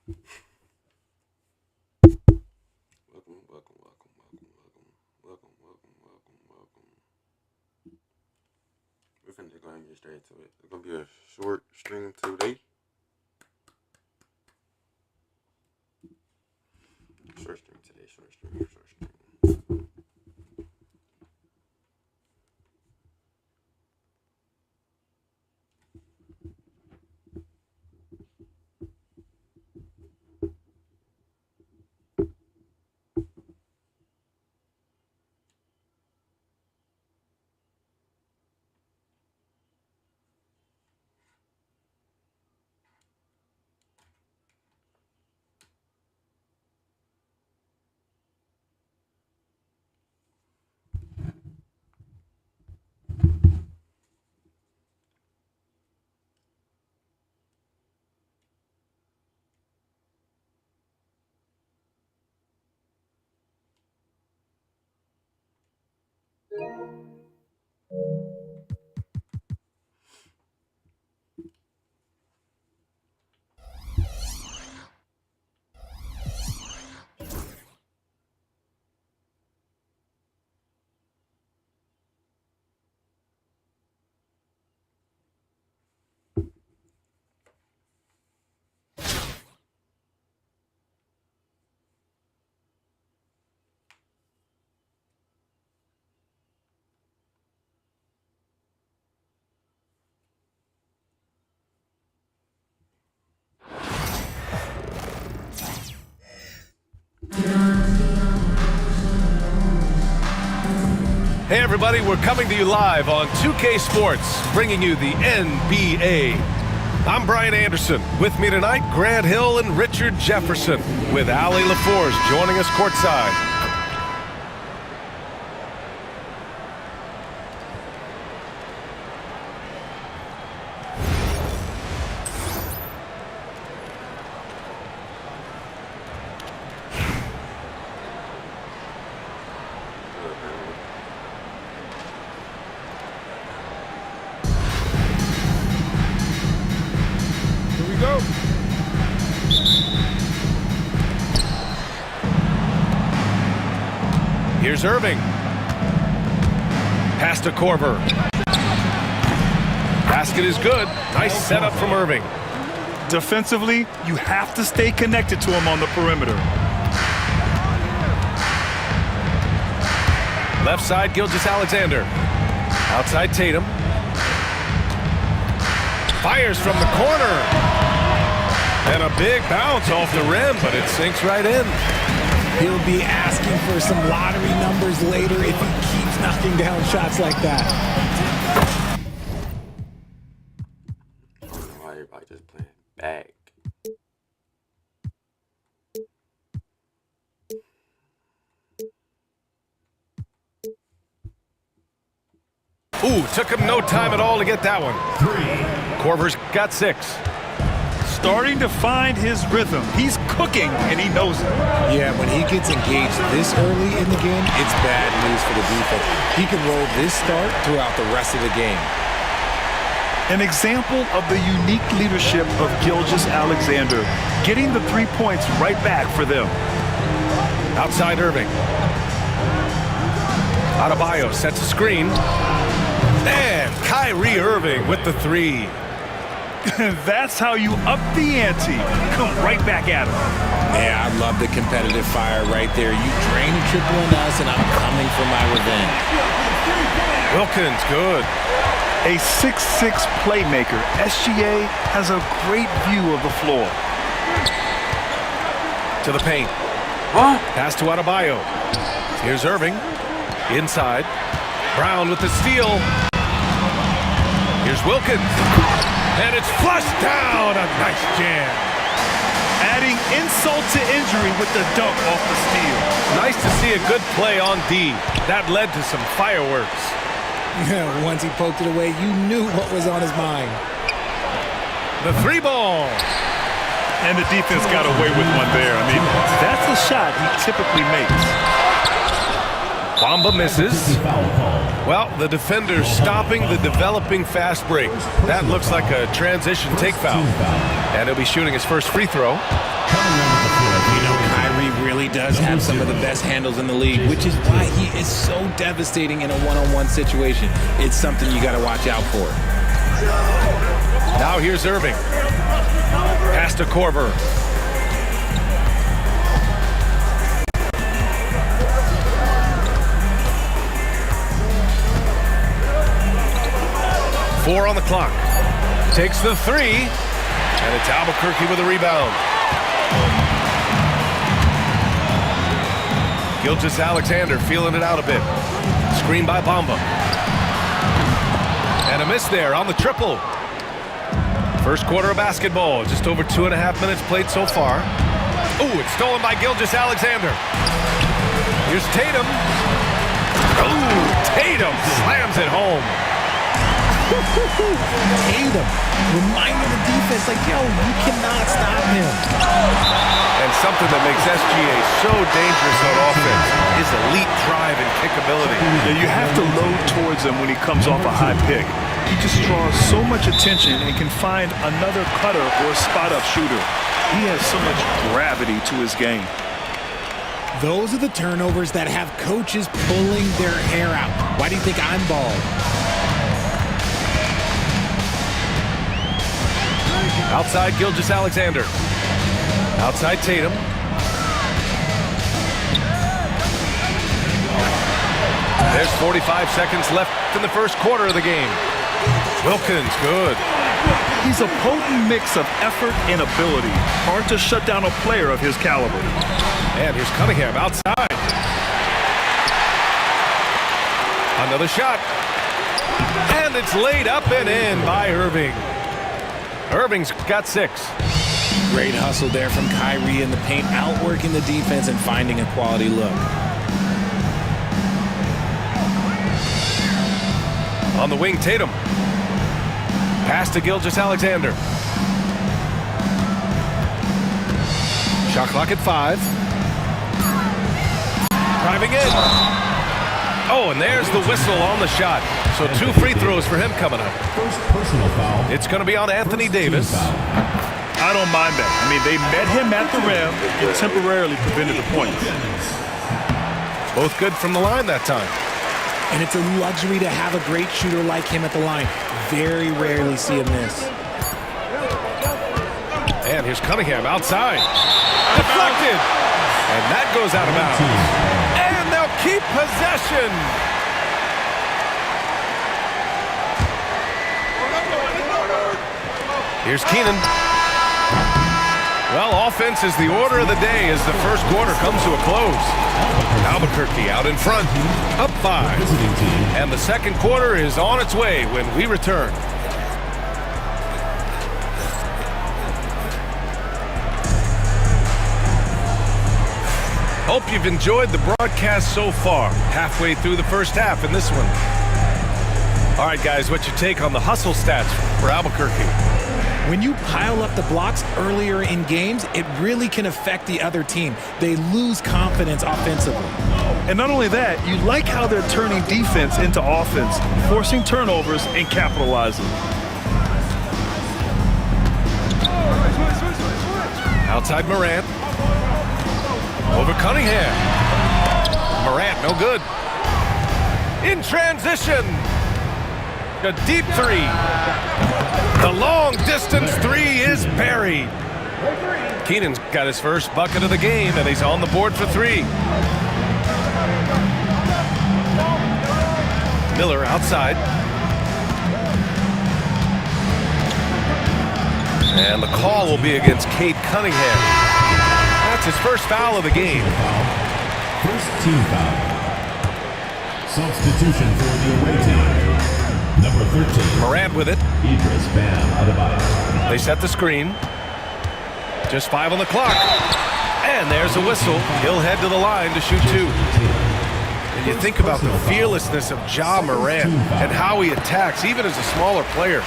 Welcome. We're finna go ahead and get straight to it. It's gonna be a short stream today. Short stream. Hey everybody, we're coming to you live on 2K Sports, bringing you the NBA. I'm Brian Anderson. With me tonight, Grant Hill and Richard Jefferson, with Allie LaForge joining us courtside. Here's Irving. Pass to Korver. Basket is good. Nice setup from Irving. Defensively, you have to stay connected to him on the perimeter. Left side, Gilgeous-Alexander. Outside, Tatum. Fires from the corner. And a big bounce off the rim, but it sinks right in. He'll be asking for some lottery numbers later if he keeps knocking down shots like that. I don't know why everybody just playing back. Ooh, took him no time at all to get that one. Korver's got 6. Starting to find his rhythm. He's cooking, and he knows it. Yeah, when he gets engaged this early in the game, it's bad news for the defense. He can roll this start throughout the rest of the game. An example of the unique leadership of Gilgeous-Alexander, getting the 3 points right back for them. Outside Irving. Adebayo sets a screen. And Kyrie Irving with the 3. That's how you up the ante. Come right back at him. Yeah, I love the competitive fire right there. You drain a triple on us, and I'm coming for my revenge. Wilkins, good. A 6'6" playmaker, SGA has a great view of the floor. To the paint. Pass to Adebayo. Here's Irving. Inside. Brown with the steal. Here's Wilkins. And it's flushed down. A nice jam. Adding insult to injury with the dunk off the steal. Nice to see a good play on D. That led to some fireworks. Yeah, once he poked it away, you knew what was on his mind. The 3 ball. And the defense got away with one there. I mean, that's a shot he typically makes. Bamba misses. Well, the defender's stopping the developing fast break. That looks like a transition take foul. And he'll be shooting his first free throw. You know, Kyrie really does have some of the best handles in the league, which is why he is so devastating in a one-on-one situation. It's something you got to watch out for. Now here's Irving. Pass to Korver. Four on the clock. Takes the three. And it's Albuquerque with a rebound. Gilgeous-Alexander feeling it out a bit. Screen by Bamba. And a miss there on the triple. First quarter of basketball. Just over 2.5 minutes played so far. Ooh, it's stolen by Gilgeous-Alexander. Here's Tatum. Ooh, Tatum slams it home. Tatum reminding the defense, like, yo, you cannot stop him. And something that makes SGA so dangerous on offense is elite drive and kickability. Yeah, you have to load towards him when he comes off a high pick. He just draws so much attention and can find another cutter or a spot-up shooter. He has so much gravity to his game. Those are the turnovers that have coaches pulling their hair out. Why do you think I'm bald? Outside Gilgeous-Alexander. Outside Tatum. There's 45 seconds left in the first quarter of the game. Wilkins, good. He's a potent mix of effort and ability. Hard to shut down a player of his caliber. And here's Cunningham outside. Another shot. And it's laid up and in by Irving. Irving's got 6. Great hustle there from Kyrie in the paint, outworking the defense and finding a quality look. On the wing, Tatum. Pass to Gilgeous-Alexander. Shot clock at 5. Driving in. Oh, and there's the whistle on the shot. So 2 free throws for him coming up. First personal foul. It's going to be on Anthony Davis. I don't mind that. I mean, they met him at the rim and temporarily prevented the points. Both good from the line that time. And it's a luxury to have a great shooter like him at the line. Very rarely see him miss. And here's Cunningham outside. Deflected. And that goes out of bounds. And they'll keep possession. Here's Keenan. Well, offense is the order of the day as the first quarter comes to a close. Albuquerque out in front, up 5. And the second quarter is on its way when we return. Hope you've enjoyed the broadcast so far. Halfway through the first half in this one. All right, guys, what's your take on the hustle stats for Albuquerque? When you pile up the blocks earlier in games, it really can affect the other team. They lose confidence offensively. And not only that, you like how they're turning defense into offense, forcing turnovers and capitalizing. Outside Morant. Over Cunningham. Morant, no good. In transition. A deep 3. The long-distance 3 is buried. Keenan's got his first bucket of the game, and he's on the board for 3. Miller outside. And the call will be against Cade Cunningham. That's his first foul of the game. First team foul. Substitution for the away team. Number 13. Morant with it. Idris Bam Adebayo. They set the screen. Just 5 on the clock. And there's a whistle. He'll head to the line to shoot 2. And You think about the fearlessness of Ja Morant and how he attacks, even as a smaller player.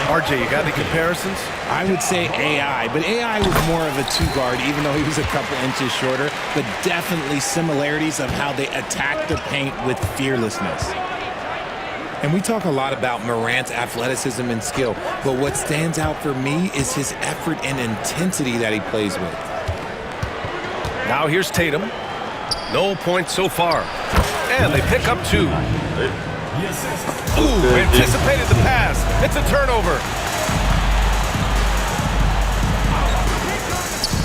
RJ, you got any comparisons? I would say AI, but AI was more of a two-guard, even though he was a couple inches shorter, but definitely similarities of how they attack the paint with fearlessness. And we talk a lot about Morant's athleticism and skill, but what stands out for me is his effort and intensity that he plays with. Now here's Tatum. No points so far. And they pick up 2. Ooh, anticipated the pass. It's a turnover.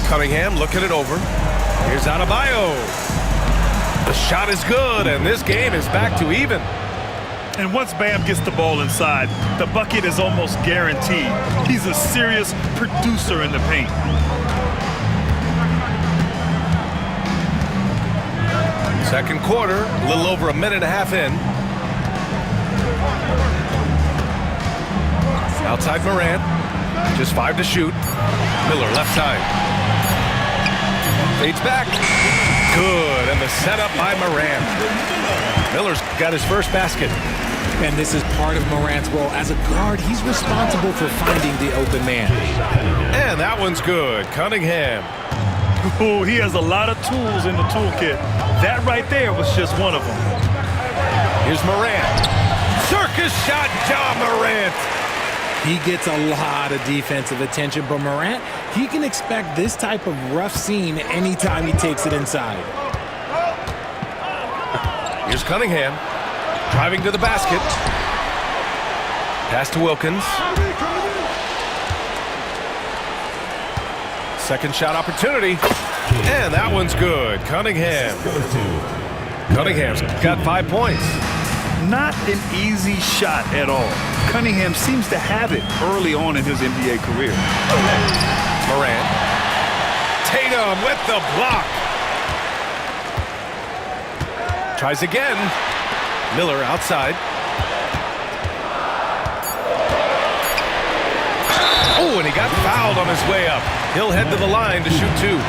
Cunningham looking it over. Here's Adebayo. The shot is good, and this game is back to even. And once Bam gets the ball inside, the bucket is almost guaranteed. He's a serious producer in the paint. Second quarter, a little over a minute and a half in. Outside Morant, just 5 to shoot. Miller left side. Fades back. Good, and the setup by Morant. Miller's got his first basket. And this is part of Morant's role. As a guard, he's responsible for finding the open man. And that one's good. Cunningham. Oh, he has a lot of tools in the toolkit. That right there was just one of them. Here's Morant. Circus shot, Ja Morant. He gets a lot of defensive attention, but Morant, he can expect this type of rough scene anytime he takes it inside. Here's Cunningham. Driving to the basket. Pass to Wilkins. Second shot opportunity. And that one's good. Cunningham. Cunningham's got 5 points. Not an easy shot at all. Cunningham seems to have it early on in his NBA career. Morant. Tatum with the block. Tries again. Miller outside. Oh, and he got fouled on his way up. He'll head to the line to shoot 2.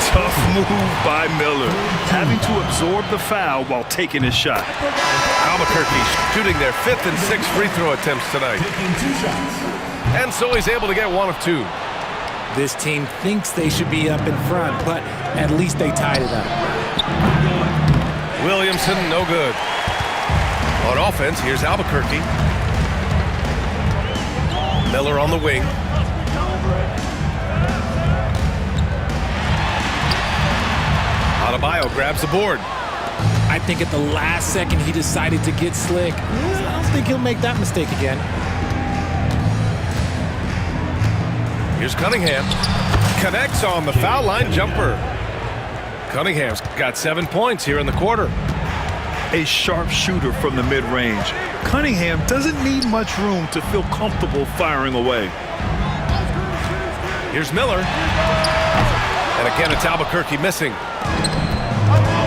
Tough move by Miller, having to absorb the foul while taking his shot. Albuquerque shooting their 5th and 6th free throw attempts tonight. And so he's able to get 1 of 2. This team thinks they should be up in front, but at least they tied it up. Williamson, no good. On offense, here's Albuquerque. Miller on the wing. Adebayo grabs the board. I think at the last second he decided to get slick. I don't think he'll make that mistake again. Here's Cunningham. Connects on the foul line jumper. Cunningham's got 7 points here in the quarter. A sharp shooter from the mid-range. Cunningham doesn't need much room to feel comfortable firing away. Here's Miller. And again, it's Albuquerque missing.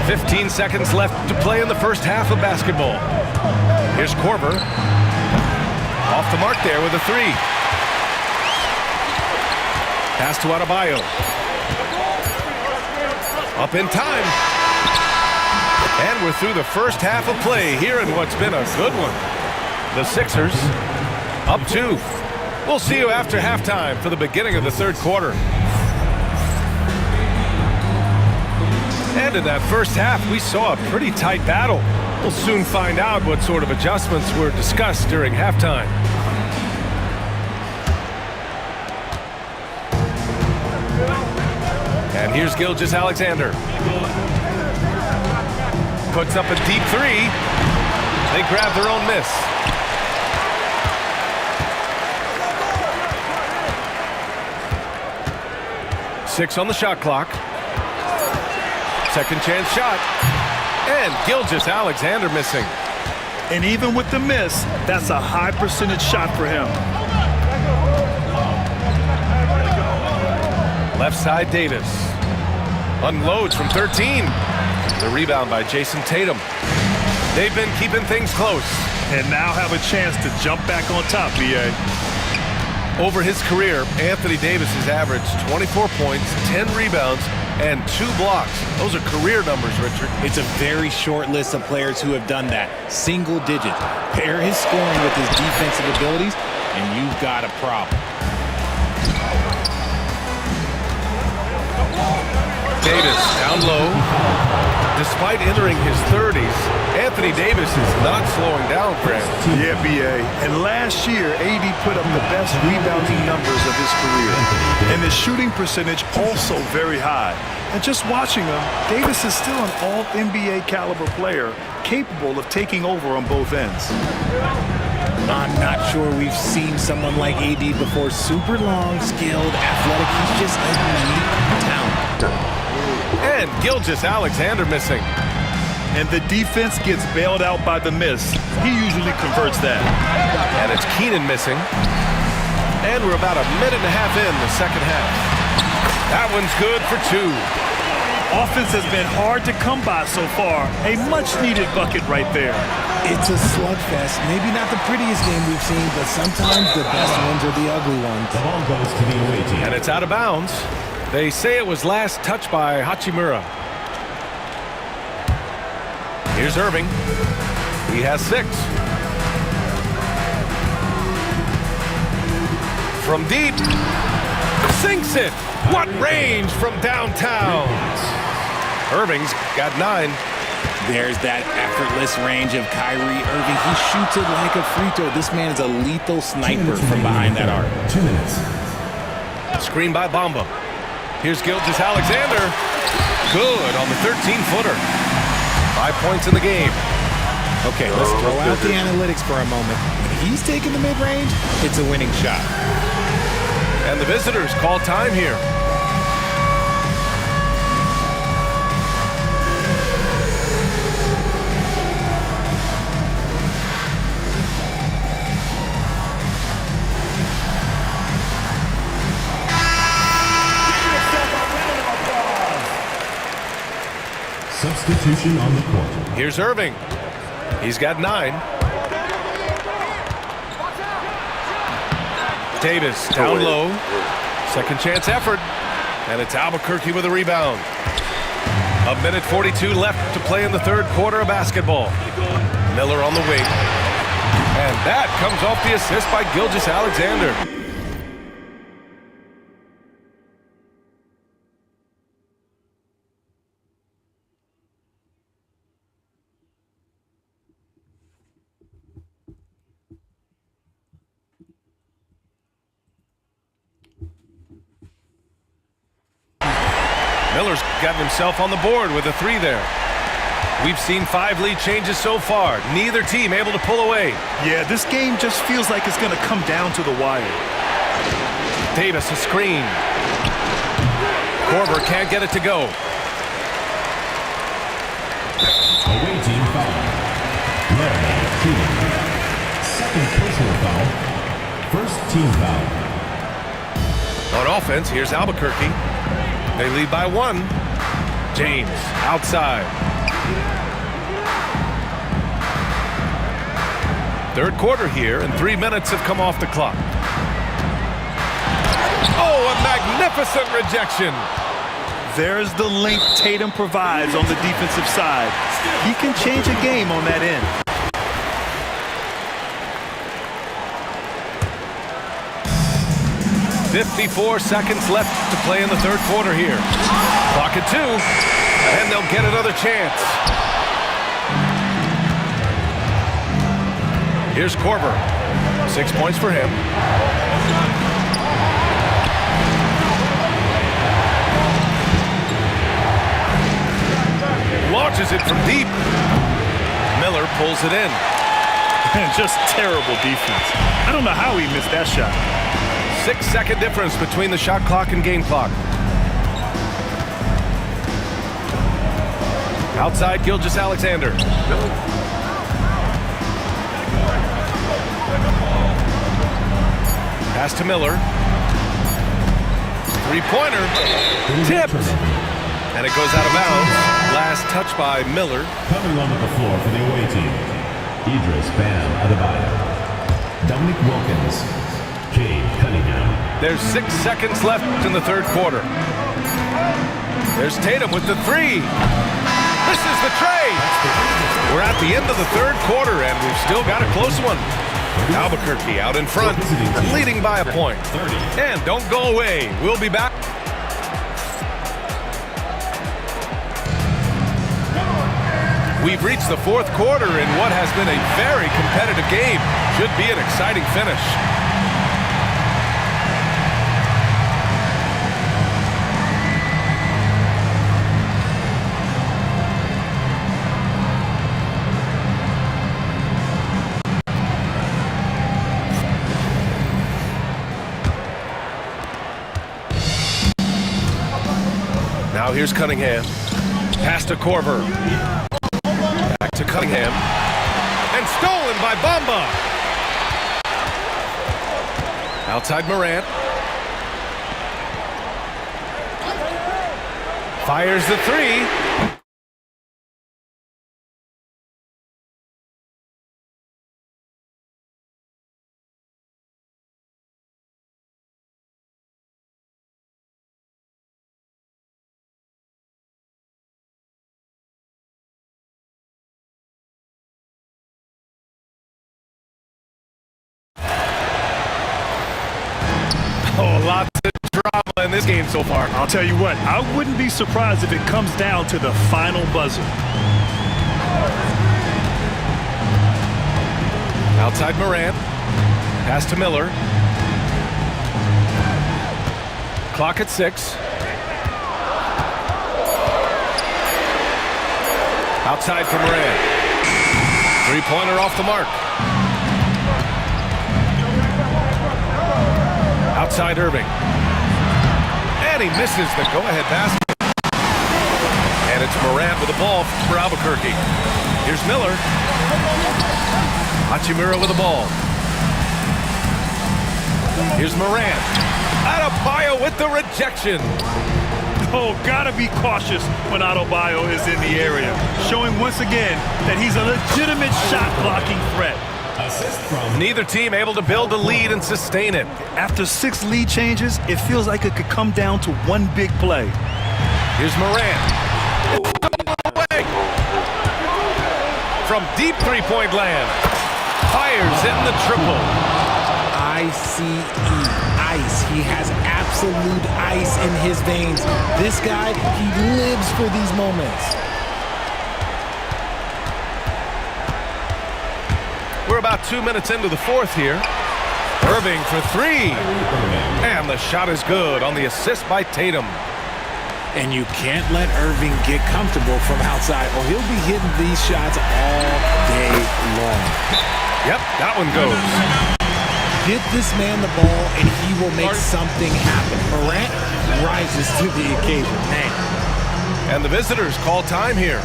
15 seconds left to play in the first half of basketball. Here's Korver. Off the mark there with a 3. Pass to Adebayo. Up in time. And we're through the first half of play here in what's been a good one. The Sixers up 2. We'll see you after halftime for the beginning of the third quarter. And in that first half, we saw a pretty tight battle. We'll soon find out what sort of adjustments were discussed during halftime. And here's Gilgeous-Alexander. Puts up a deep 3. They grab their own miss. Six on the shot clock. Second chance shot. And Gilgeous-Alexander missing. And even with the miss, that's a high percentage shot for him. Left side, Davis. Unloads from 13. The rebound by Jason Tatum. They've been keeping things close. And now have a chance to jump back on top, B.A. Over his career, Anthony Davis has averaged 24 points, 10 rebounds, and 2 blocks. Those are career numbers, Richard. It's a very short list of players who have done that. Single digit. Pair his scoring with his defensive abilities, and you've got a problem. Davis down low. Despite entering his 30s, Anthony Davis is not slowing down, Grant. Yeah, B.A. And last year, AD put up the best rebounding numbers of his career. And his shooting percentage also very high. And just watching him, Davis is still an all-NBA caliber player, capable of taking over on both ends. I'm not sure we've seen someone like AD before. Super long, skilled, athletic. He's just a unique talent. And Gilgeous-Alexander missing. And the defense gets bailed out by the miss. He usually converts that. And it's Keenan missing. And we're about a minute and a half in the second half. That one's good for 2. Offense has been hard to come by so far. A much-needed bucket right there. It's a slugfest. Maybe not the prettiest game we've seen, but sometimes the best ones are the ugly ones. The ball goes to the away team. And it's out of bounds. They say it was last touched by Hachimura. Here's Irving. He has 6. From deep. Sinks it. What range from downtown. Irving's got 9. There's that effortless range of Kyrie Irving. He shoots it like a free throw. This man is a lethal sniper from behind that arc. 2 minutes. Screen by Bamba. Here's Gilgeous-Alexander. Good on the 13-footer. 5 points in the game. Okay, let's throw out the analytics for a moment. When he's taking the mid-range, it's a winning shot. And the visitors call time here. Substitution on the court. Here's Irving. He's got 9. Davis down low. Second chance effort. And it's Albuquerque with a rebound. A minute 42 left to play in the third quarter of basketball. Miller on the wing. And that comes off the assist by Gilgeous-Alexander. Miller's gotten himself on the board with a 3 there. We've seen 5 lead changes so far. Neither team able to pull away. Yeah, this game just feels like it's going to come down to the wire. Davis a screen. Korver can't get it to go. Away team foul. Larry Keenan. Second personal foul. First team foul. On offense, here's Albuquerque. They lead by 1. James outside. Third quarter here, and 3 minutes have come off the clock. Oh, a magnificent rejection. There's the length Tatum provides on the defensive side. He can change a game on that end. .54 seconds left to play in the third quarter here. Clock at 2, and they'll get another chance. Here's Korver. 6 points for him. Launches it from deep. Miller pulls it in. Just terrible defense. I don't know how he missed that shot. 6-second difference between the shot clock and game clock. Outside, Gilgeous-Alexander. Pass to Miller. Three-pointer. Tipped. And it goes out of bounds. Last touch by Miller. Coming onto the floor for the away team. Idris Bam Adebayo. Dominic Wilkins. Cade Cunningham. There's 6 seconds left in the third quarter. There's Tatum with the three. Misses the trade. We're at the end of the third quarter, and we've still got a close one. Albuquerque out in front, leading by a point. And don't go away. We'll be back. We've reached the fourth quarter in what has been a very competitive game. Should be an exciting finish. Now here's Cunningham. Pass to Korver. Back to Cunningham. And stolen by Bamba. Outside Morant. Fires the three. Oh, lots of drama in this game so far. I'll tell you what, I wouldn't be surprised if it comes down to the final buzzer. Outside Morant. Pass to Miller. Clock at 6. Outside for Morant. Three-pointer off the mark. Outside Irving. And he misses the go-ahead basket. And it's Morant with the ball for Albuquerque. Here's Miller. Hachimura with the ball. Here's Morant. Adebayo with the rejection. Oh, gotta be cautious when Adebayo is in the area, showing once again that he's a legitimate shot-blocking threat. Neither team able to build a lead and sustain it. After 6 lead changes, it feels like it could come down to one big play. Here's Morant. Away. From deep three-point land. Fires in the triple. ICE. Ice. He has absolute ice in his veins. This guy, he lives for these moments. We're about 2 minutes into the fourth here. Irving for three. And the shot is good on the assist by Tatum. And you can't let Irving get comfortable from outside or he'll be hitting these shots all day long. Yep, that one goes. Get this man the ball and he will make something happen. Morant rises to the occasion. Man. And the visitors call time here.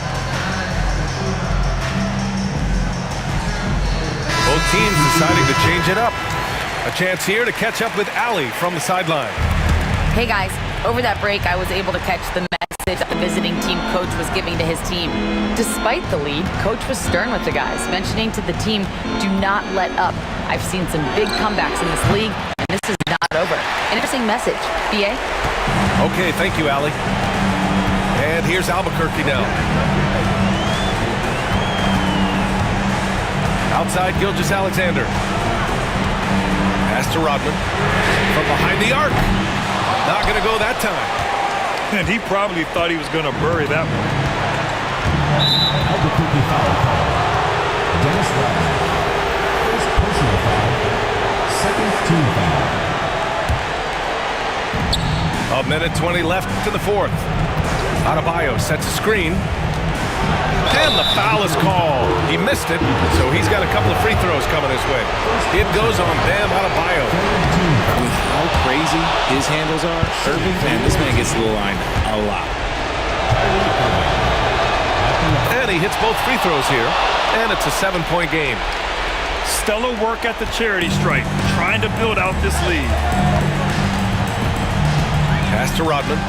Both teams deciding to change it up. A chance here to catch up with Allie from the sideline. Hey guys, over that break I was able to catch the message that the visiting team coach was giving to his team. Despite the lead, coach was stern with the guys, mentioning to the team, do not let up. I've seen some big comebacks in this league, and this is not over. An interesting message. BA? Okay, thank you, Allie. And here's Albuquerque now. Outside Gilgeous-Alexander. Pass to Rodman. From behind the arc. Not going to go that time. And he probably thought he was going to bury that one. Albuquerque foul call. Dennis Rodman. First personal foul. Second team foul. 1:20 left to the fourth. Adebayo sets a screen. And the foul is called. He missed it, so he's got a couple of free throws coming his way. It goes on Bam Adebayo. With how crazy his handles are, Irving, man, this man gets to the line a lot. And he hits both free throws here, and it's a 7-point game. Stellar work at the charity stripe, trying to build out this lead. Pass to Rodman.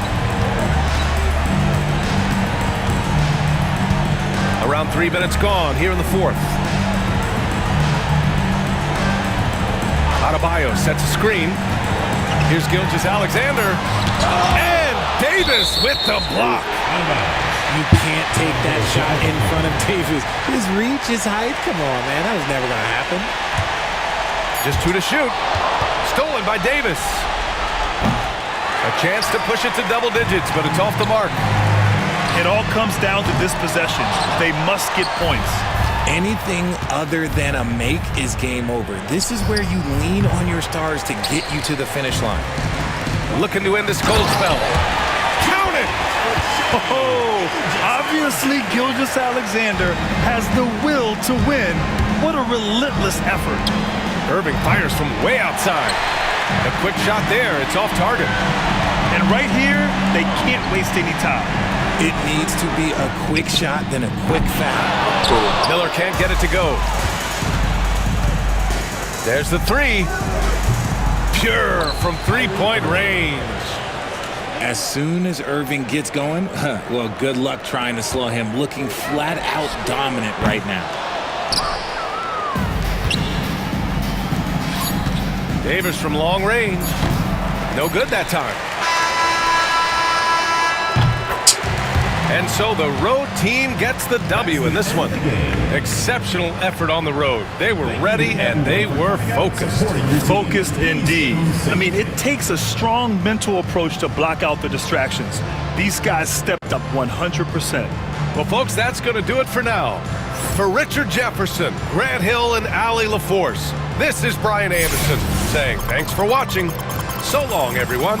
Around 3 minutes gone here in the fourth. Adebayo sets a screen. Here's Gilgeous-Alexander. And Davis with the block. You can't take that shot in front of Davis. His reach, his height, come on, man. That was never going to happen. Just 2 to shoot. Stolen by Davis. A chance to push it to double digits, but it's off the mark. It all comes down to this possession. They must get points. Anything other than a make is game over. This is where you lean on your stars to get you to the finish line. Looking to end this cold spell. Count it! Oh, obviously Gilgeous-Alexander has the will to win. What a relentless effort. Irving fires from way outside. A quick shot there. It's off target. And right here, they can't waste any time. It needs to be a quick shot, then a quick foul. Miller can't get it to go. There's the three. Pure from three-point range. As soon as Irving gets going, well, good luck trying to slow him. Looking flat out dominant right now. Davis from long range. No good that time. And so the road team gets the W in this one. Exceptional effort on the road. They were ready and they were focused. Focused indeed. I mean, it takes a strong mental approach to block out the distractions. These guys stepped up 100%. Well, folks, that's going to do it for now. For Richard Jefferson, Grant Hill, and Allie LaForce, this is Brian Anderson saying thanks for watching. So long, everyone.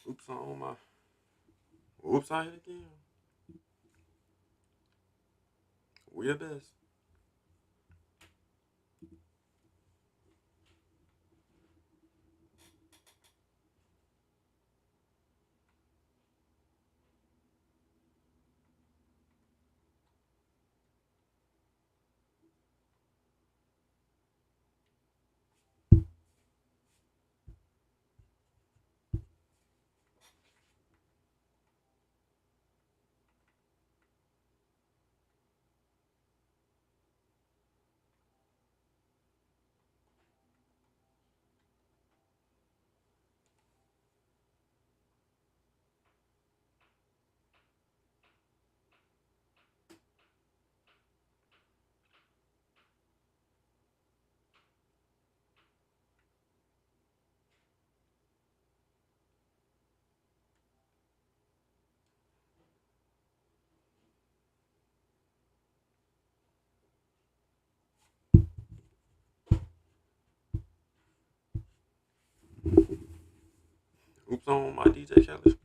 Oops on my. Oops, I hit again. We the best. Oops on my DJ Khaled.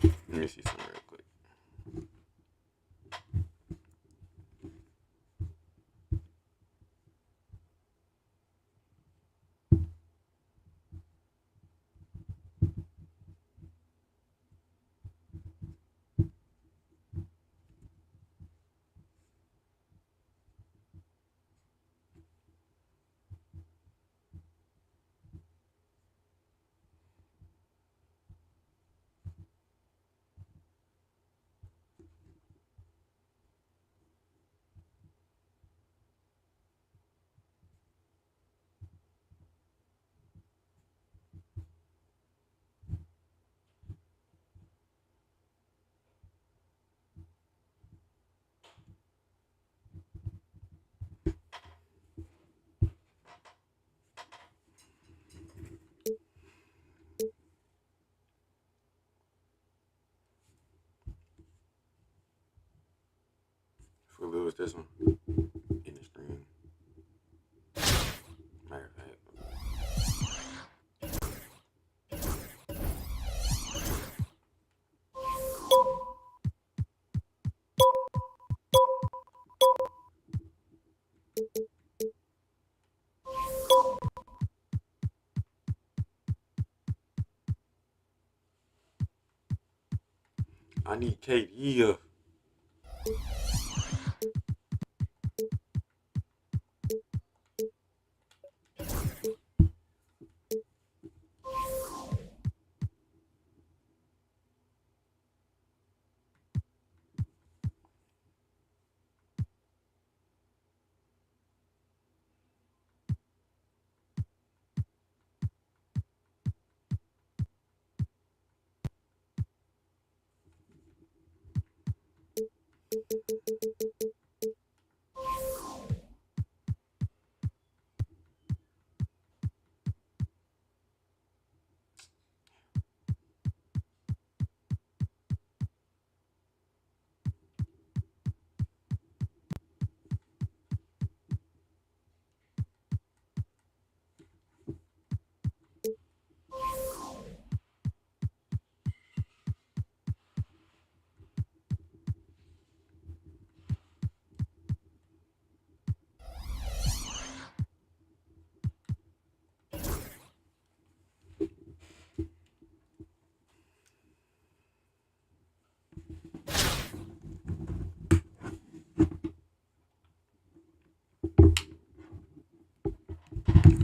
Let me see something real quick. If we lose this one in the screen. Matter of fact. I need KD.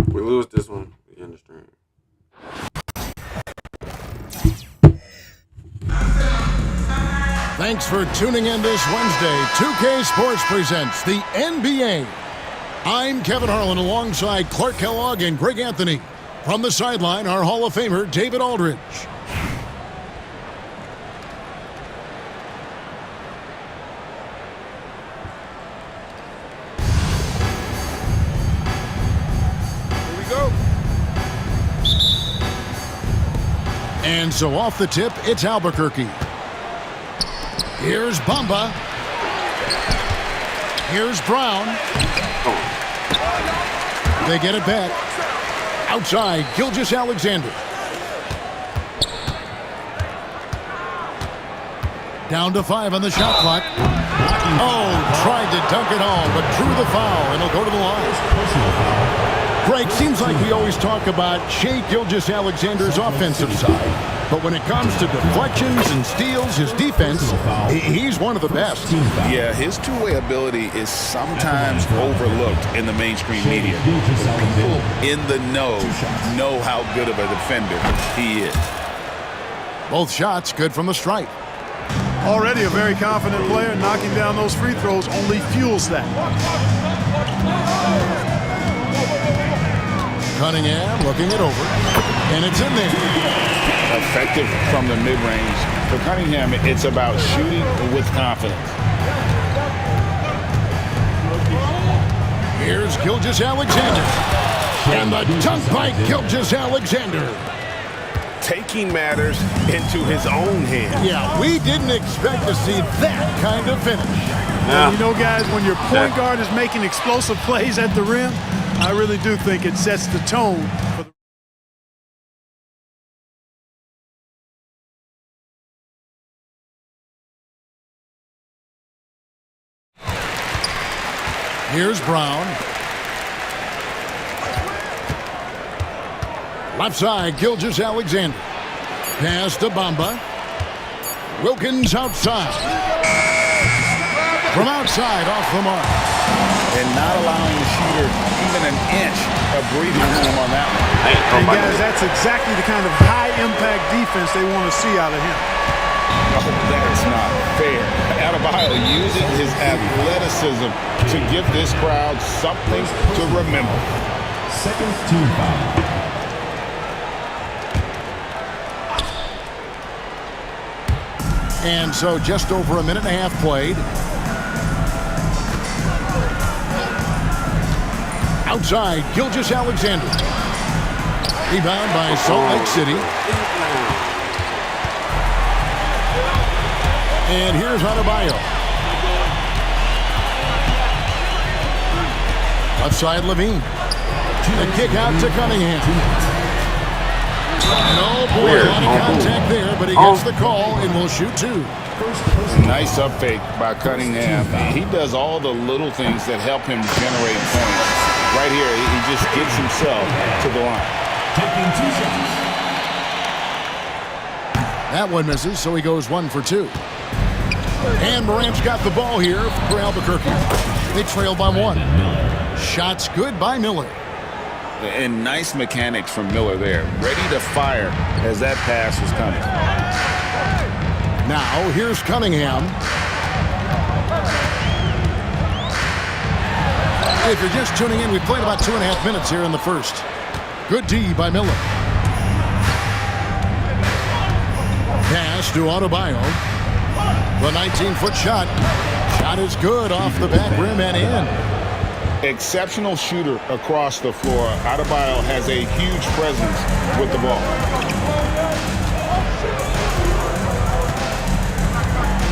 We lose this one, we end the stream. Thanks for tuning in this Wednesday. 2K Sports presents the NBA. I'm Kevin Harlan alongside Clark Kellogg and Greg Anthony. From the sideline, our Hall of Famer, David Aldridge. Here we go. And so off the tip, it's Albuquerque. Here's Bamba. Here's Brown. They get it back. Outside, Gilgeous-Alexander. Down to 5 on the shot clock. Oh, tried to dunk it home, but drew the foul, and he'll go to the line. Greg, seems like we always talk about Shai Gilgeous-Alexander's offensive side. But when it comes to deflections and steals, his defense, he's one of the best. Yeah, his two-way ability is sometimes overlooked in the mainstream media. People in the know how good of a defender he is. Both shots good from the stripe. Already a very confident player, knocking down those free throws only fuels that. Cunningham looking it over, and it's in there. Effective from the mid-range. For Cunningham, it's about shooting with confidence. Here's Gilgeous-Alexander. And the dunk by Gilgeous-Alexander. Taking matters into his own hands. Yeah, we didn't expect to see that kind of finish. And you know, guys, when your point guard is making explosive plays at the rim, I really do think it sets the tone for the Here's Brown. Left side, Gilgeous-Alexander. Pass to Bamba. Wilkins outside. From outside, off the mark. And not allowing the shooter even an inch of breathing room on that one. And guys, that's exactly the kind of high-impact defense they want to see out of him. Oh, that's not fair. Adebayo using his athleticism to give this crowd something to remember. Second team foul. And so just over a minute and a half played. Outside, Gilgeous-Alexander. Rebound by Salt Lake City. And here's Adebayo. Left side, Levine. The kick out to Cunningham. And oh boy, a lot of contact there, but he gets the call and will shoot two. Nice up fake by Cunningham. He does all the little things that help him generate points. Right here, he just gets himself to the line. Taking 2 shots. That one misses, so he goes 1 for 2. And Morant's got the ball here for Albuquerque. They trail by 1. Shots good by Miller. And nice mechanics from Miller there. Ready to fire as that pass was coming. Now, here's Cunningham. If you're just tuning in, we've played about 2.5 minutes here in the first. Good D by Miller. Pass to Adebayo. The 19-foot shot. Shot is good off the back rim and in. Exceptional shooter across the floor. Adebayo has a huge presence with the ball.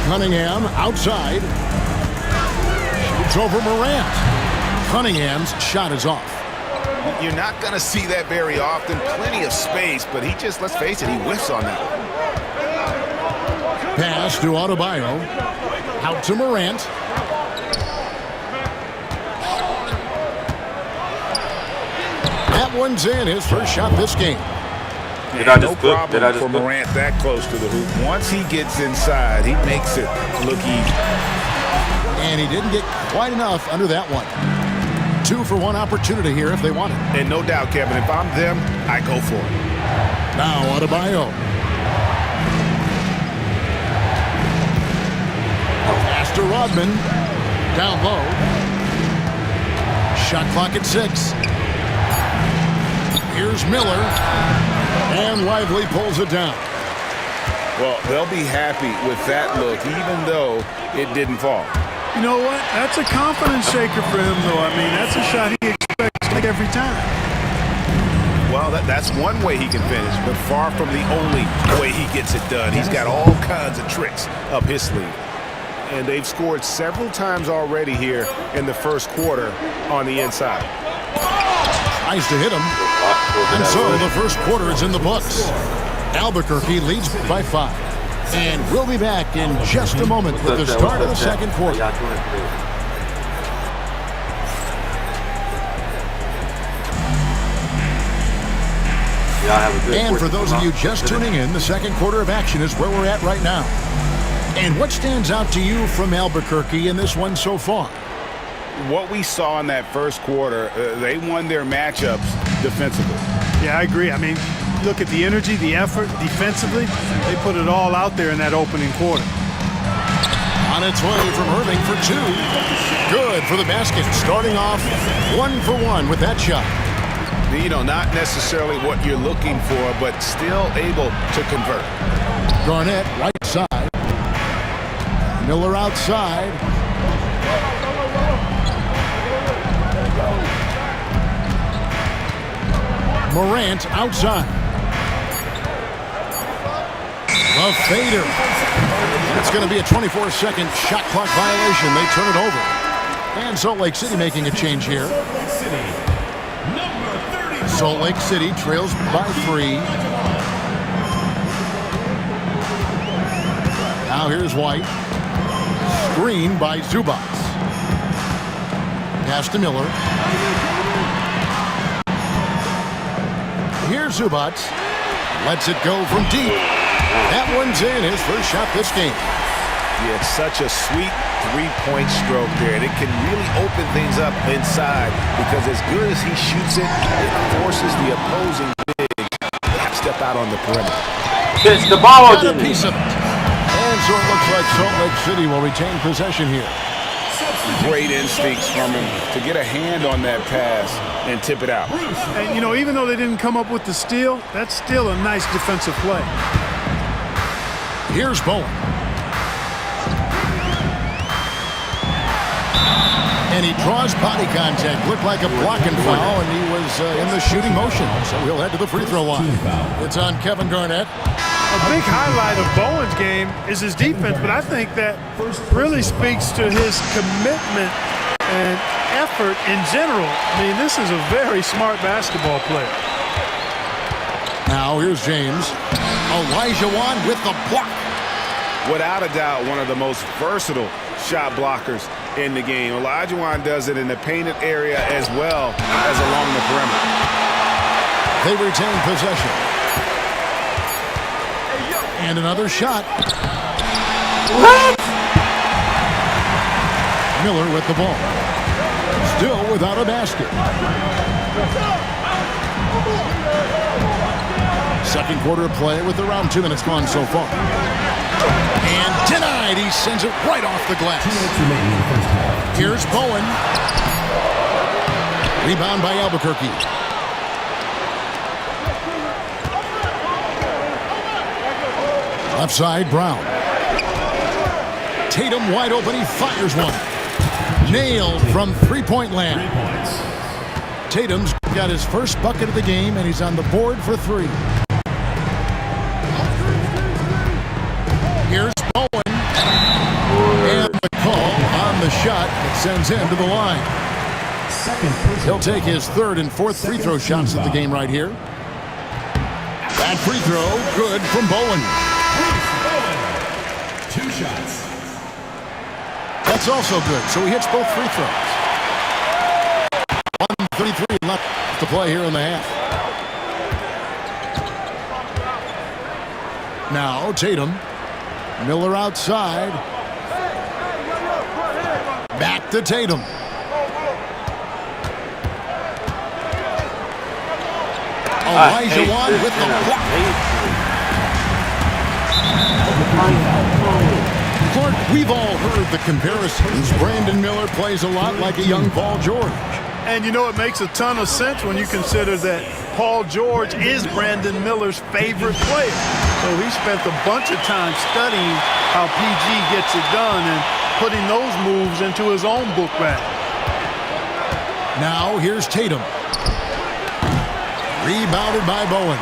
Cunningham outside. Shoots over Morant. Cunningham's shot is off. You're not going to see that very often. Plenty of space, but he just, let's face it, he whiffs on that. Pass to Adebayo. Out to Morant. That one's in. His first shot this game. No problem for Morant that close to the hoop. Once he gets inside, he makes it look easy. And he didn't get quite enough under that one. 2 for 1 opportunity here if they want it. And no doubt, Kevin, if I'm them, I go for it. Now Adebayo. Pass to Rodman. Down low. Shot clock at 6. Here's Miller. And Lively pulls it down. Well, they'll be happy with that look, even though it didn't fall. You know what? That's a confidence shaker for him, though. I mean, that's a shot he expects to make every time. Well, that's one way he can finish, but far from the only way he gets it done. He's got all kinds of tricks up his sleeve. And they've scored several times already here in the first quarter on the inside. Tries to hit him. And so the first quarter is in the books. Albuquerque leads by 5. And we'll be back in just a moment with the start of the second quarter. And for those of you just tuning in, the second quarter of action is where we're at right now. And what stands out to you from Albuquerque in this one so far? What we saw in that first quarter, they won their matchups defensively. Yeah, I agree. I mean, look at the energy, the effort defensively. They put it all out there in that opening quarter. On its way from Irving for 2. Good for the basket. Starting off 1 for 1 with that shot. You know, not necessarily what you're looking for, but still able to convert. Garnett, right side. Miller outside. Morant outside. A fader. It's going to be a 24-second shot clock violation. They turn it over. And Salt Lake City making a change here. Salt Lake City trails by 3. Now here's White. Screen by Zubac. Pass to Miller. Here's Zubac. Lets it go from deep. That one's in. His first shot this game. Yeah, it's such a sweet three-point stroke there, and it can really open things up inside because as good as he shoots it, it forces the opposing big to step out on the perimeter. Pitch the ball. Got a piece of it. And so it looks like Salt Lake City will retain possession here. Great instincts from him to get a hand on that pass and tip it out. And, you know, even though they didn't come up with the steal, that's still a nice defensive play. Here's Bowen. And he draws body contact. Looked like a blocking foul, and he was in the shooting motion. So he'll head to the free throw line. It's on Kevin Garnett. A big highlight of Bowen's game is his defense, but I think that really speaks to his commitment and effort in general. I mean, this is a very smart basketball player. Now here's James. Elijah Wan with the block. Without a doubt, one of the most versatile shot blockers in the game. Olajuwon does it in the painted area as well as along the perimeter. They retain possession. And another shot. What? Miller with the ball. Still without a basket. Second quarter play with around 2 minutes gone so far. And denied. He sends it right off the glass. Here's Bowen. Rebound by Albuquerque. Left side, Brown. Tatum wide open. He fires one. Nailed from three-point land. Tatum's got his first bucket of the game, and he's on the board for 3. Here's Bowen. And the call on the shot that sends him to the line. He'll take his third and fourth free throw shots of the game right here. That free throw, good from Bowen. 2 shots. That's also good, so he hits both free throws. 1:33 left to play here in the half. Now Tatum. Miller outside. Back to Tatum. Elijah Wan with the block. Clark, we've all heard the comparisons. Brandon Miller plays a lot like a young Paul George. And you know, it makes a ton of sense when you consider that Paul George is Brandon Miller's favorite player. So he spent a bunch of time studying how PG gets it done and putting those moves into his own book bag. Now here's Tatum. Rebounded by Bowen.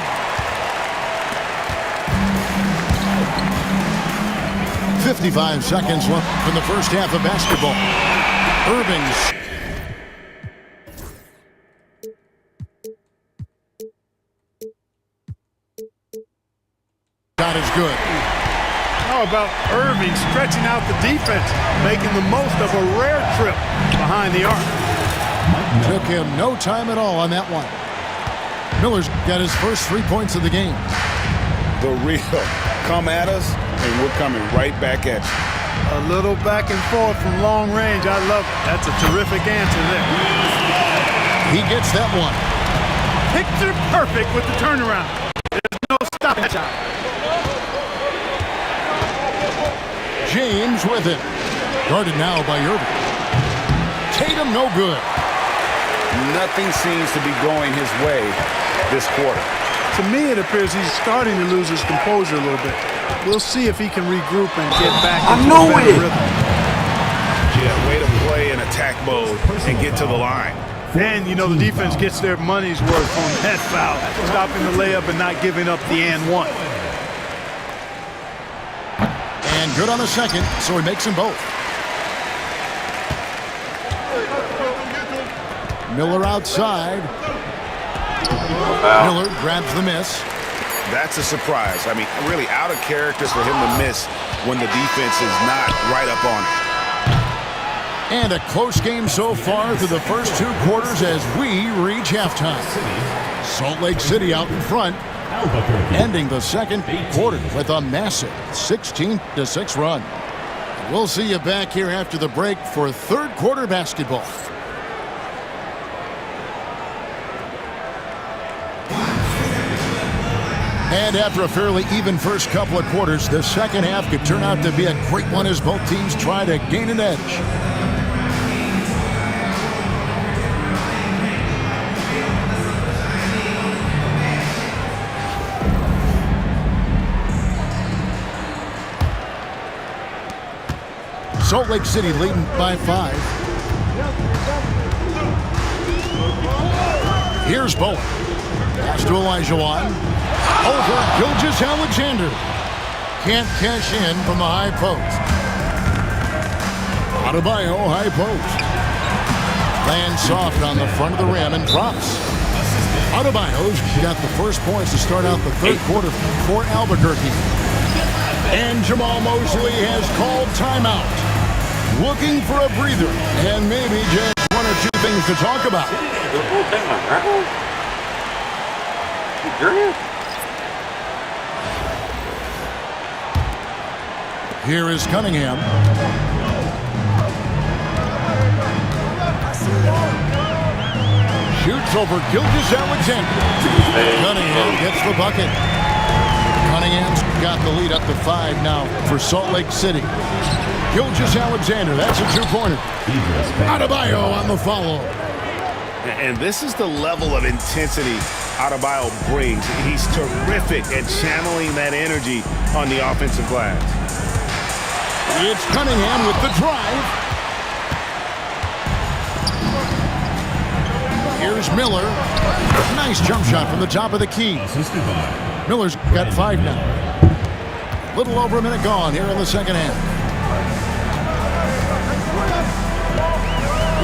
.55 seconds left in the first half of basketball. Irving's. Shot is good. How about Irving stretching out the defense, making the most of a rare trip behind the arc. Took him no time at all on that one. Miller's got his first 3 points of the game. The real. Come at us, and we're coming right back at you. A little back and forth from long range. I love it. That's a terrific answer there. He gets that one. Picture perfect with the turnaround. There's no stopping shot. James with it. Guarded now by Irving. Tatum no good. Nothing seems to be going his way this quarter. To me, it appears he's starting to lose his composure a little bit. We'll see if he can regroup and get back into a better rhythm. Yeah, way to play in attack mode and get to the line. Then, you know, the defense gets their money's worth on that foul, stopping the layup and not giving up the and one. And good on the second, so he makes them both. Miller outside. Miller grabs the miss. That's a surprise. I mean, really out of character for him to miss when the defense is not right up on it. And a close game so far through the first 2 quarters as we reach halftime. Salt Lake City out in front, ending the second quarter with a massive 16-6 run. We'll see you back here after the break for third quarter basketball. And after a fairly even first couple of quarters, the second half could turn out to be a great one as both teams try to gain an edge. Salt Lake City leading by 5. Here's Bowen. Pass to Elijah Wan. Over Gilgeous-Alexander. Can't cash in from the high post. Adebayo, high post. Lands soft on the front of the rim and drops. Adebayo's got the first points to start out the third quarter for Albuquerque. And Jamal Mosley has called timeout. Looking for a breather and maybe just 1 or 2 things to talk about. Here is Cunningham. It's over Gilgeous Alexander. Cunningham gets the bucket. Cunningham's got the lead up to 5 now for Salt Lake City. Gilgeous Alexander, that's a two-pointer. Adebayo on the follow. And this is the level of intensity Adebayo brings. He's terrific at channeling that energy on the offensive glass. It's Cunningham with the drive. Here's Miller. Nice jump shot from the top of the key. Miller's got 5 now. Little over a minute gone here in the second half.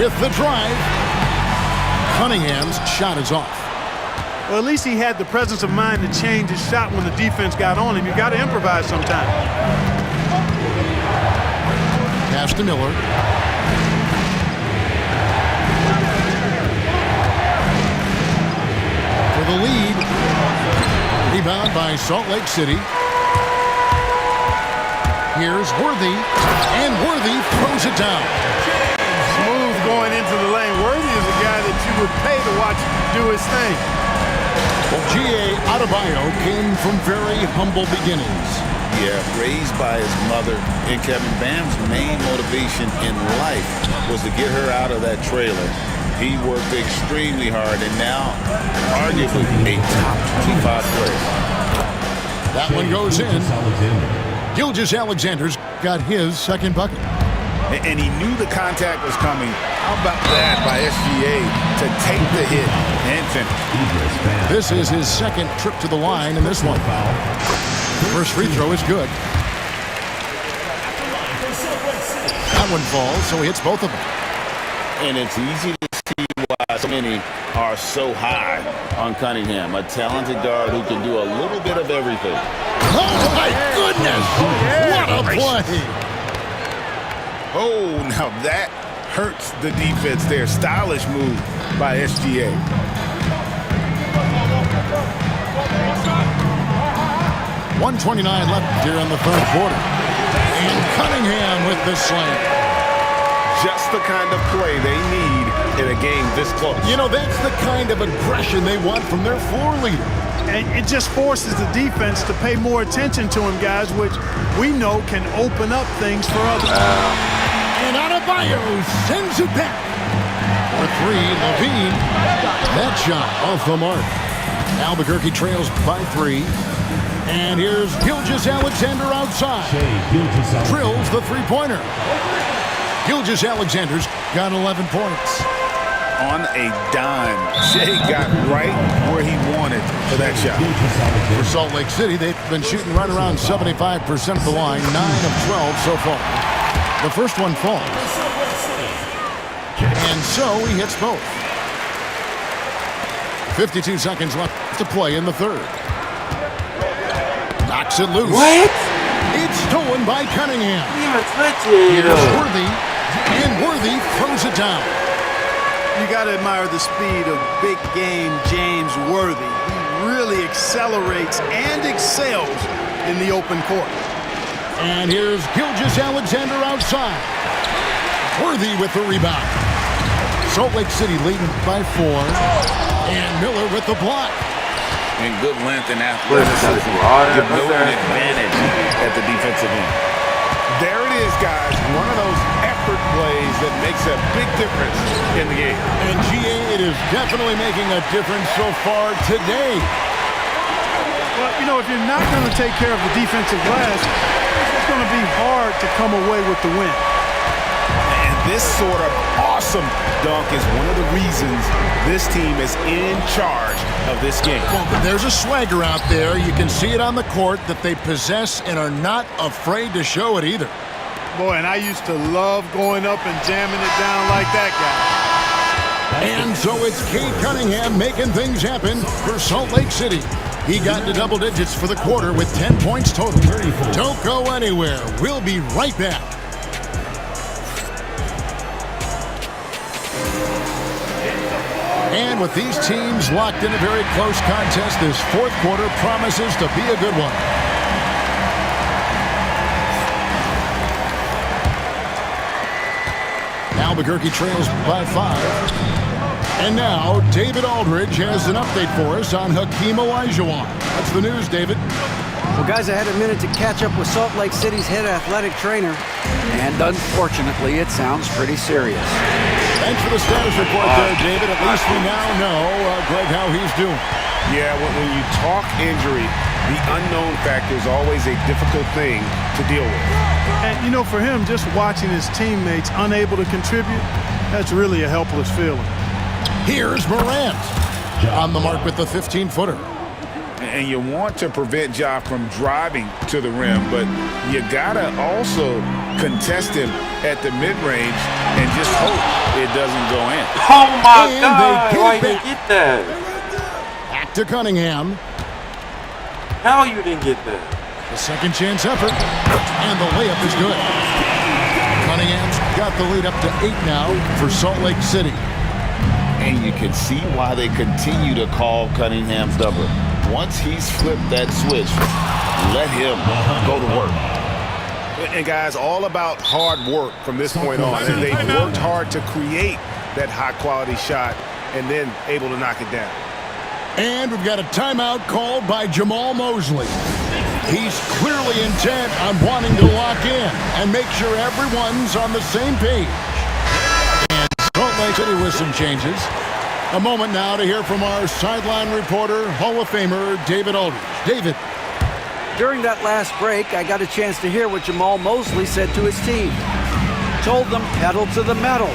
With the drive, Cunningham's shot is off. Well, at least he had the presence of mind to change his shot when the defense got on him. You got to improvise sometimes. Pass to Miller. For the lead. Rebound by Salt Lake City. Here's Worthy. And Worthy throws it down. Smooth going into the lane. Worthy is a guy that you would pay to watch do his thing. Well, G.A. Adebayo came from very humble beginnings. Yeah, raised by his mother. And Kevin Bam's main motivation in life was to get her out of that trailer. He worked extremely hard and now arguably a top 25 player. That one goes in. Gilgeous Alexander's got his second bucket. And he knew the contact was coming. How about that by SGA to take the hit and finish? This is his second trip to the line in this one. First free throw is good. That one falls, so he hits both of them. And it's easy to see why so many are so high on Cunningham, a talented guard who can do a little bit of everything. Oh, my goodness! What a play! Oh, now that hurts the defense there. Stylish move by SGA. .129 left here in the third quarter. And Cunningham with the slam. Just the kind of play they need in a game this close. You know, that's the kind of aggression they want from their floor leader. And it just forces the defense to pay more attention to him, guys, which we know can open up things for others. And Adebayo sends it back. For 3, Levine. That shot off the mark. Albuquerque trails by 3. And here's Gilgeous Alexander outside. Drills the three-pointer. Gilgeous Alexander's got 11 points. On a dime, Shea got right where he wanted for that shot. For Salt Lake City, they've been shooting right around 75% of the line, 9 of 12 so far. The first one falls. And so he hits both. 52 seconds left to play in the third. Knocks it loose. What? It's stolen by Cunningham. Didn't even touch it. Here's Worthy, and Worthy throws it down. You got to admire the speed of big game James Worthy. He really accelerates and excels in the open court. And here's Gilgeous Alexander outside. Worthy with the rebound. Salt Lake City leading by 4. And Miller with the block. And good length and athleticism give Miller an advantage at the defensive end. There it is, guys. One of those effort plays that makes a big difference in the game. And GA, it is definitely making a difference so far today. Well, you know, if you're not going to take care of the defensive glass, it's going to be hard to come away with the win. And this sort of awesome dunk is one of the reasons this team is in charge of this game. Well, but there's a swagger out there. You can see it on the court that they possess and are not afraid to show it either. Boy, and I used to love going up and jamming it down like that guy. And so it's Cade Cunningham making things happen for Salt Lake City. He got to double digits for the quarter with 10 points total. Don't go anywhere. We'll be right back. And with these teams locked in a very close contest, this fourth quarter promises to be a good one. Albuquerque trails by 5. And now, David Aldridge has an update for us on Hakeem Olajuwon. That's the news, David. Well, guys, I had a minute to catch up with Salt Lake City's head athletic trainer, and unfortunately, it sounds pretty serious. Thanks for the status report there, David. At least we now know, Greg, how he's doing. Yeah, when you talk injury, the unknown factor is always a difficult thing to deal with. And, you know, for him, just watching his teammates unable to contribute, that's really a helpless feeling. Here's Morant on the mark with the 15-footer. And you want to prevent Ja from driving to the rim, but you gotta also contest him at the mid-range and just hope it doesn't go in. Oh my And God! they Why get you back. didn't get that? Back to Cunningham. How you didn't get that? The second chance effort. And the layup is good. Cunningham's got the lead up to 8 now for Salt Lake City. And you can see why they continue to call Cunningham's number. Once he's flipped that switch, let him go to work. And guys, all about hard work from this point on. And they've worked hard to create that high-quality shot and then able to knock it down. And we've got a timeout called by Jamal Mosley. He's clearly intent on wanting to lock in and make sure everyone's on the same page. And Salt Lake City with some changes. A moment now to hear from our sideline reporter, Hall of Famer David Aldridge. David. During that last break, I got a chance to hear what Jamal Mosley said to his team. Told them pedal to the metal,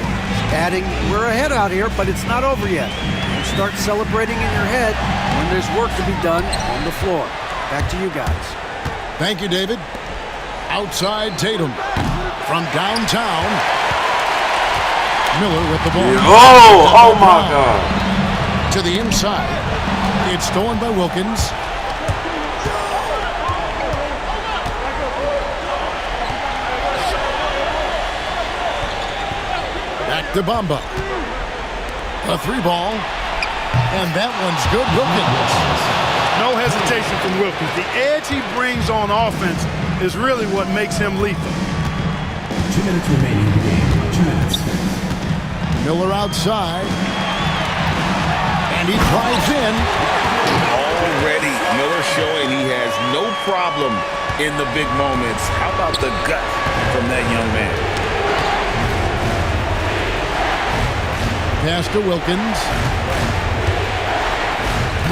adding, we're ahead out here, but it's not over yet. Start celebrating in your head when there's work to be done on the floor. Back to you guys. Thank you, David. Outside Tatum. From downtown. Miller with the ball. Oh my God. To the inside. It's stolen by Wilkins. Back to Bamba. A 3-ball. And that one's good. Wilkins. No hesitation from Wilkins. The edge he brings on offense is really what makes him lethal. 2 minutes remaining in the game. 2 minutes. Miller outside. And he drives in. Already, Miller showing he has no problem in the big moments. How about the gut from that young man? Pass to Wilkins.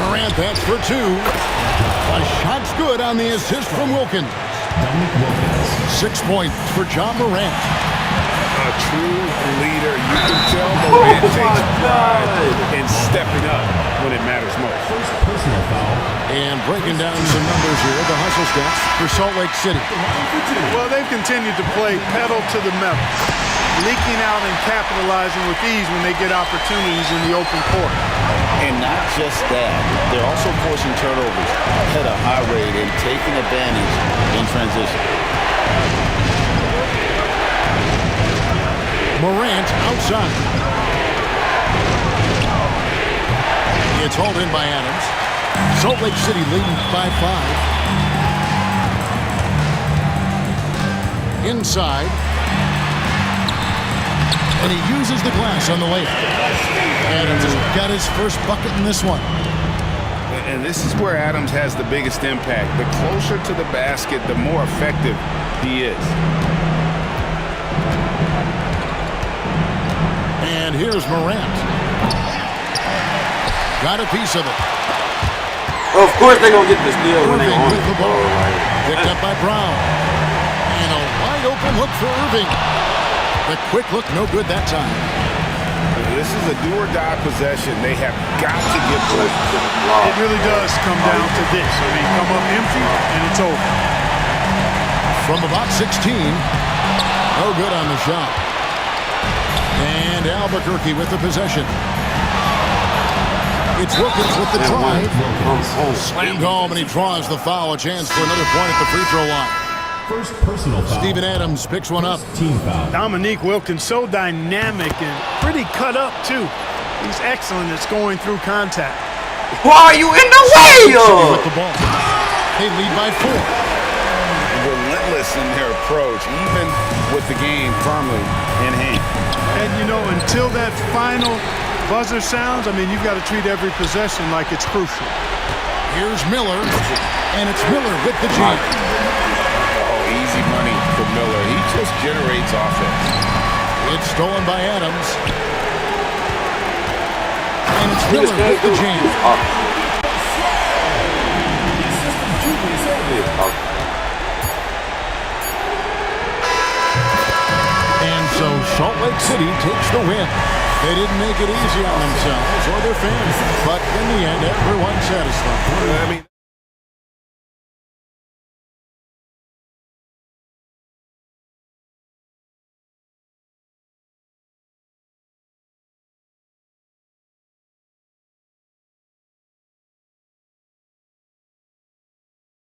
Morant, that's for 2. A shot's good on the assist from Wilkins. 6 points for John Morant. A true leader. You can tell Morant takes pride in stepping up when it matters most. Personal foul. And breaking down some numbers here, the hustle stats for Salt Lake City. Well, they've continued to play pedal to the metal, leaking out and capitalizing with ease when they get opportunities in the open court. And not just that, they're also forcing turnovers at a high rate and taking advantage in transition. Morant outside. It's hauled in by Adams. Salt Lake City leading by 5. Inside. And he uses the glass on the layup. Adams has got his first bucket in this one. And this is where Adams has the biggest impact. The closer to the basket, the more effective he is. And here's Morant. Got a piece of it. Of course they're going to get the steal when they Irving on with the ball. Picked up by Brown. And a wide open look for Irving. The quick look, no good that time. This is a do-or-die possession. They have got to get points. It really does come down to this. I mean, come up empty, and it's over. From about 16. No good on the shot. And Albuquerque with the possession. It's Wilkins with the drive. Slammed home, and he draws the foul. A chance for another point at the free throw line. First personal foul. Steven Adams picks one up. Team foul. Dominique Wilkins, so dynamic and pretty cut up, too. He's excellent at scoring through contact. Why are you in the way? With the ball. They lead by 4. Relentless in their approach, even with the game firmly in hand. And, you know, until that final buzzer sounds, I mean, you've got to treat every possession like it's crucial. Here's Miller, and it's Miller with the jam. Oh, easy money for Miller. He just generates offense. It's stolen by Adams. And it's Miller with the jam. And so Salt Lake City takes the win. They didn't make it easy on themselves or their fans, but in the end, everyone's satisfied.